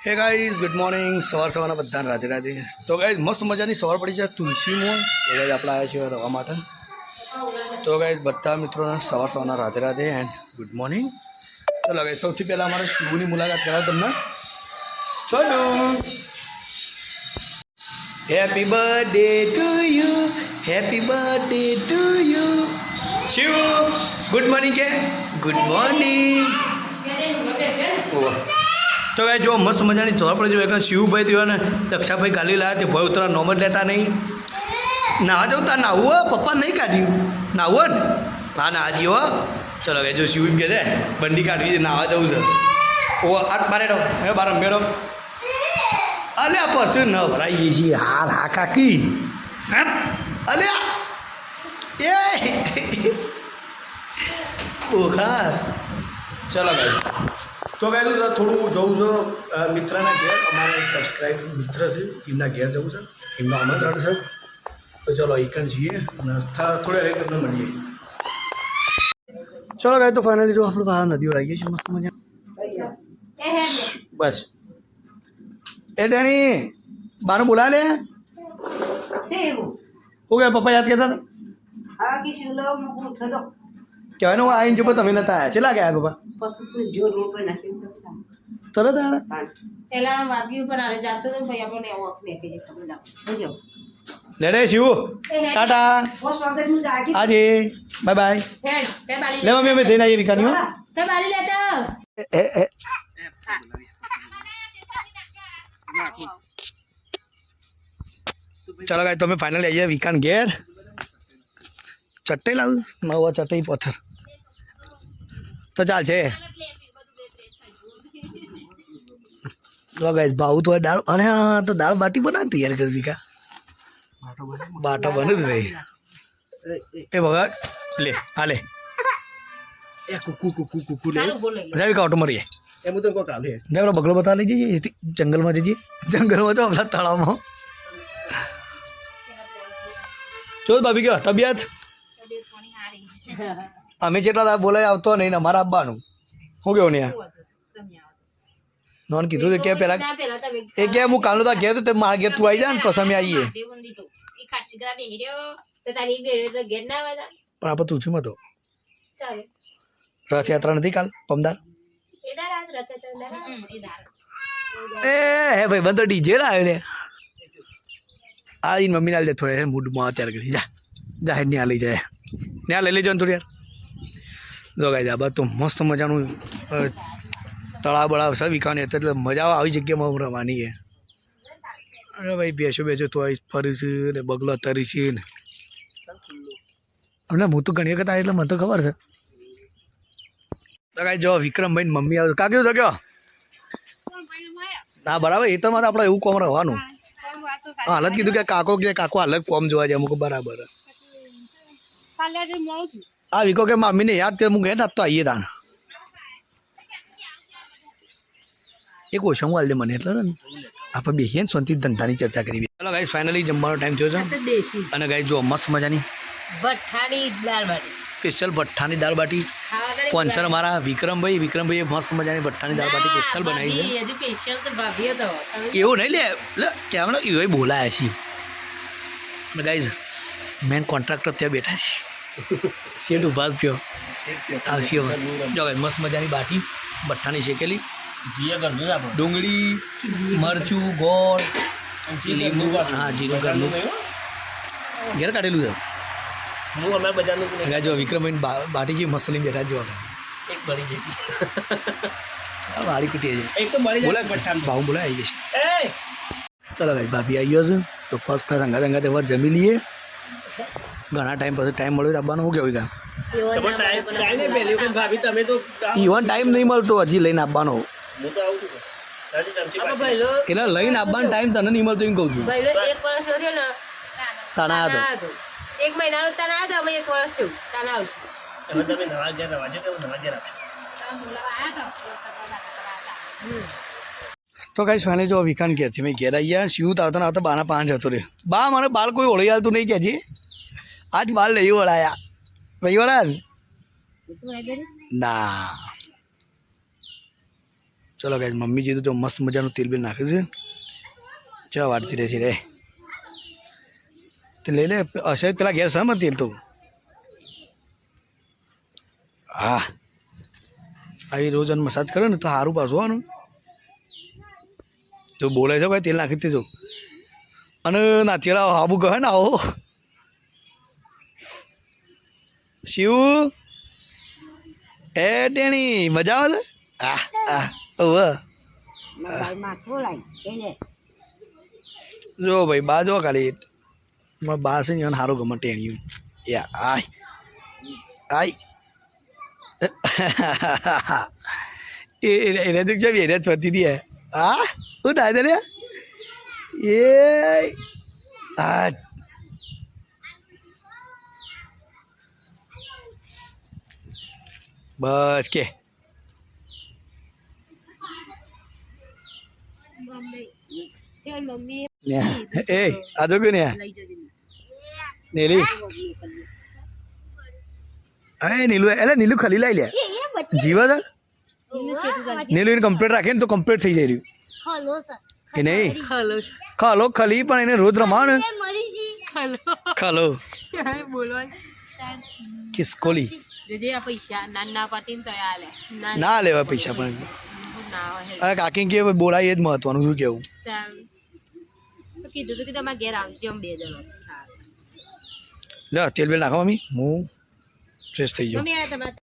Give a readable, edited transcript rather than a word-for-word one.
Hey guys good morning. સવારના બધાને રાધે રાધે. તો ગાઈઝ મસ્ત મજાની સવાર પડી છે તુલસીમાં. તો ગાઈઝ આપણે આવ્યા છીએ રવા માટે. તો ગાઈઝ બધા મિત્રોને સવારના Radhe Radhe and good morning. ચલો ગાઈઝ સૌથી પહેલાં અમારે શિવની મુલાકાત કરાવો તમને. ચલો. Happy birthday to you, happy birthday to you. Shiv good morning કે ગુડ મોર્નિંગ. તો ભાઈ જો મસ્ત મજાની સવાર પડે જો એક શિવભાઈ થયો ને દક્ષાભાઈ ગાલી લાવ્યા તે ભાઈ ઉતરા નોમ જ લેતા નહીં. નાવા જવું તાર નાવું હો, પપ્પા નહીં કાઢ્યું નાવું ને. હા ના હાજી હો. ચલો ભાઈ જો શિવ એમ કહે છે બંડી કાઢવી છે નાવા જવું છે. ઓ આટ બારે ડો હે બાર મેળો અલે આ પશુ ન ભરાઈએ છીએ હાલ હા કાકી. અલે એ ઓખા. ચલો ભાઈ તો કહ્યું થોડું જવું છે મિત્રના ઘેર. અમારા એક સબસ્ક્રાઈબ મિત્ર છે એમના ઘેર જવું છે, એમનું આમંત્રણ છે. તો ચલો એકન જઈએ અને થોડા રહી તમને મળીએ. ચલો ગાય તો ફાઇનલી જો આપણે બહાર નદીઓ આવી ગઈ છે મસ્ત મજા. બસ એ ડેણી બાનું બોલા લે. ઓકે પપ્પા યાદ કહેતા હતા કહેવાય ને હું આવીને જો તમે નતા આવ્યા છે લાગે આવ્યા પપ્પા તરત લેડે શિવ ટાટા આજે બાય બાય. લે મમ્મી અમે જઈને આવીએ વિકાની. ચાલો ગાય તમે ફાઇનલી આવીએ વિકાન ઘેર. ચટ્ટઈ લાવું નવા ચટ્ટઈ પથ્થર તો ચાલશે. ગાઈસ ભાવ તો દાળ અને હા તો દાળ બાટી બનાવી તૈયાર કરી દીધા. બાટા બને જ ભાઈ એ ભગત લે હા લે એ કુકુ કુકુ કુકુ લે જાવી કાઉટ મરીએ એમ તો કોટ આલે જાવ બગલો બતા લઈ જઈએ જંગલમાં જઈએ. જંગલમાં તો આપણા તળાવમાં જો ભાભી કયો તબિયત અમે જેટલા બોલાય આવતો નહીં ને અમારા આપવાનું શું કેવું નહીં નોન કીધું કે પેલા એ કે હું કાલનો તો ઘેર તો મારા ઘેર તું આવી જાય ને પછી અમે આવીએ. પણ આપણે તુલસીમાં તો રથયાત્રા નથી કાલ પમદાર. એ હે ભાઈ બંધ ડીજે લાવ્યો ને આ મમ્મીને આવી જાય થોડા મૂડમાં અત્યારે કરી જા જા હેડ ને આ લઈ જાય ને આ લઈ લેજો ને થોડી યાર. જો ગાય આ તો મસ્ત મજાનું તળાવ બળાવ છે વિકાની એટલે મજા આવી જગ્યામાં રમવાની છે. અરે ભાઈ બેસો બેસો તો ફરી છે ને બગલો તરી છે ને અને હું તો ઘણી વખત આવી એટલે મને તો ખબર છે. તો કાંઈ જો વિક્રમભાઈ મમ્મી આવે કાક્યું તો કયો હા બરાબર એ તો મારે આપણે એવું કોમ રહેવાનું. હા હાલત કીધું કે કાકો હાલત કોમ જોવા જાય અમુક બરાબર. હા વિકો કે મમ્મીને યાદ કર હું ગયા તો આવીએ તાણ એક ઓછું હાલ દે મને એટલે ને આપણે બેસીએ ને શાંતિ ધંધાની ચર્ચા કરી. ચાલો ગાઈસ ફાઇનલી જમવાનો ટાઈમ થયો છે અને ગાઈસ જો મસ્ત મજાની સ્પેશિયલ ભઠ્ઠાની દાળ બાટી સ્પોન્સર અમારા વિક્રમભાઈએ મસ્ત મજાની ભઠ્ઠાની દાળ બાટી સ્પેશિયલ બનાવી છે. એવું નહીં લે કેમ એ બોલાયા છીએ અને ગાઈસ મેન કોન્ટ્રાક્ટર ત્યાં બેઠા છે શેઠ ઉભા થયો આવશે જો ગાઈસ મસ્ત મજાની બાટી ભઠ્ઠાની શેકેલી ડુંગળી મરચું ગોળ લીંબુ હા જીરું ઘરનું ઘેર કાઢેલું છે. હું અમે બજારનું જો વિક્રમભાઈ બાટી જે મસલી બેઠા જો એક બળી ગઈ વાળી કુટી એક તો બળી બોલા ભાવ બોલા આવી જશે. ચાલો ભાઈ ભાભી આવી ગયો છે તો ફર્સ્ટ ક્લાસ અંગા તહેવાર જમી લઈએ. ઘણા ટાઈમ પછી ટાઈમ મળ્યો તો આપવાનું શું કેવું કામ ઇવન ટાઈમ નહીં મળતો હજી લઈને આપવાનો એટલે લઈને આપવાનો ટાઈમ તને નહીં મળતો એમ કહું છું. તાના હતો એક મહિનાનો તને આવ્યો તો એક વર્ષ થયું તને આવશે. તો કઈ સ્વાને જો વિકાન ક્યાંથી મેં ઘેર આવી ગયા શિવ આવતા આવતા બાના 5 હતો રે બા મને બાલ કોઈ ઓળખી આવતું નહીં કે આજ બાલ નહીં વળાયા નહીં વળા ના ચલો ગાઈસ મમ્મી જીધું તો મસ્ત મજાનું તેલ બિલ નાખે છે ચા વાટતી રહે છે રે તે લઈ લે હશે પેલા ઘેર છે તેલ તો હા આવી રોજ અને મસાજ કરે ને તો સારું પાછું આનું તો બોલે છે ભાઈ તેલ નાખી દેજો અને નાચેલા હાબુ કહે ને આવો શિવ એ ટેણી મજા આવે છે જો ભાઈ બા જો ખાલી બા છે ને સારું ગમે ટેણી યા આય આય એને તો છે એને છતી હતી હા શું થાય છે રે એ હા બસ કે એ આજો કે ને નીલી હા નીલું એટલે નીલું ખલી લાવી લે જીવા છે નીલું એને કમ્પ્લીટ રાખે ને તો કમ્પ્લીટ થઈ જાય રહ્યું કે નહીં ખલો ખલી પણ એને રોજ રમાવ ને ખલો ખિસકોલી ના લેવા પૈસા પણ અરે કાકી કે બોલાય એ જ મહત્વનું શું કેવું કીધું કે તમારે ઘેર આવજો અમે 2 જણા લે તેલ બેલ નાખો મમ્મી હું ફ્રેશ થઈ જાઉં